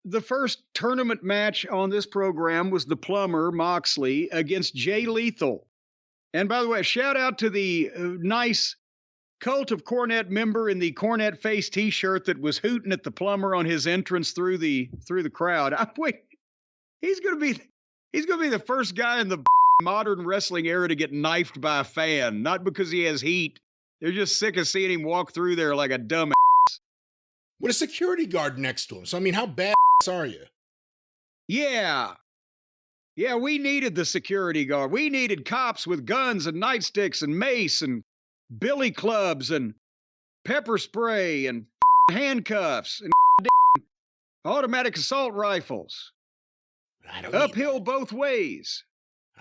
the first tournament match on this program was the Plumber Moxley against Jay Lethal. And by the way, shout out to the nice Cult of Cornette member in the Cornette face T-shirt that was hooting at the Plumber on his entrance through the crowd. He's gonna be the first guy in the modern wrestling era to get knifed by a fan, not because he has heat. They're just sick of seeing him walk through there like a dumb ass. With a security guard next to him. So, I mean, how bad are you? Yeah. Yeah, we needed the security guard. We needed cops with guns and nightsticks and mace and billy clubs and pepper spray and handcuffs and automatic assault rifles. I don't uphill both ways.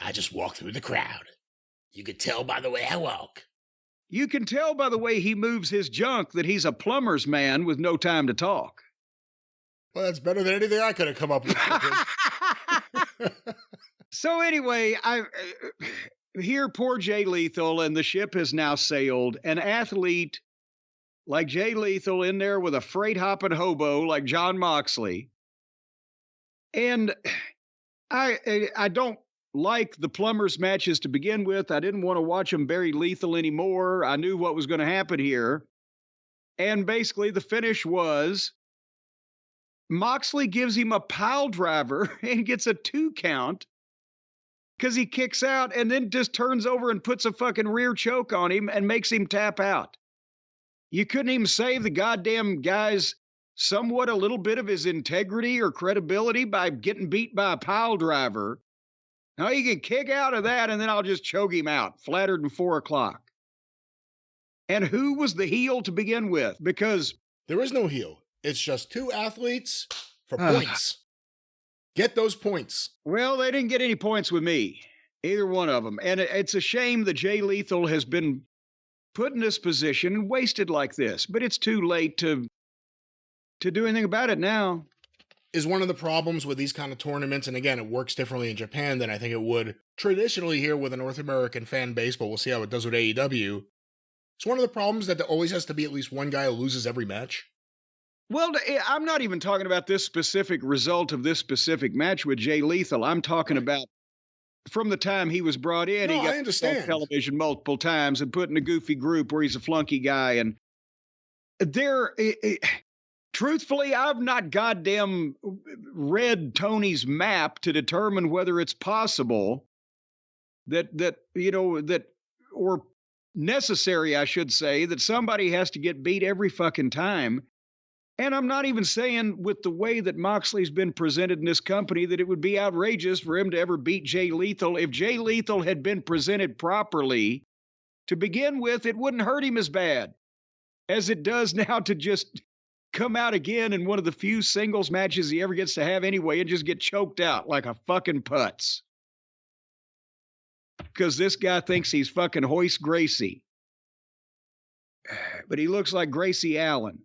I just walk through the crowd. You could tell by the way I walk. You can tell by the way he moves his junk that he's a plumber's man with no time to talk. Well, that's better than anything I could have come up with. So anyway, here poor Jay Lethal, and the ship has now sailed. An athlete like Jay Lethal in there with a freight hopping hobo like Jon Moxley. And I don't like the Plumbers matches to begin with. I didn't want to watch them bury Lethal anymore. I knew what was going to happen here. And basically the finish was Moxley gives him a pile driver and gets a 2 count because he kicks out and then just turns over and puts a fucking rear choke on him and makes him tap out. You couldn't even save the goddamn guy's somewhat a little bit of his integrity or credibility by getting beat by a pile driver. Now you can kick out of that and then I'll just choke him out, flattered in 4 o'clock. And who was the heel to begin with? Because there is no heel. It's just 2 athletes for points. Get those points. Well, they didn't get any points with me, either one of them. And it's a shame that Jay Lethal has been put in this position and wasted like this. But it's too late to do anything about it now. Is one of the problems with these kind of tournaments, and again, it works differently in Japan than I think it would traditionally here with a North American fan base, but we'll see how it does with AEW. It's one of the problems that there always has to be at least one guy who loses every match. Well, I'm not even talking about this specific result of this specific match with Jay Lethal. I'm talking about from the time he was brought in. No, he got I understand. on television multiple times and put in a goofy group where he's a flunky guy. And truthfully, I've not goddamn read Tony's map to determine whether it's possible that or necessary, I should say, that somebody has to get beat every fucking time. And I'm not even saying with the way that Moxley's been presented in this company that it would be outrageous for him to ever beat Jay Lethal. If Jay Lethal had been presented properly to begin with, it wouldn't hurt him as bad as it does now to just come out again in one of the few singles matches he ever gets to have anyway and just get choked out like a fucking putz. Because this guy thinks he's fucking Hoist Gracie. But he looks like Gracie Allen.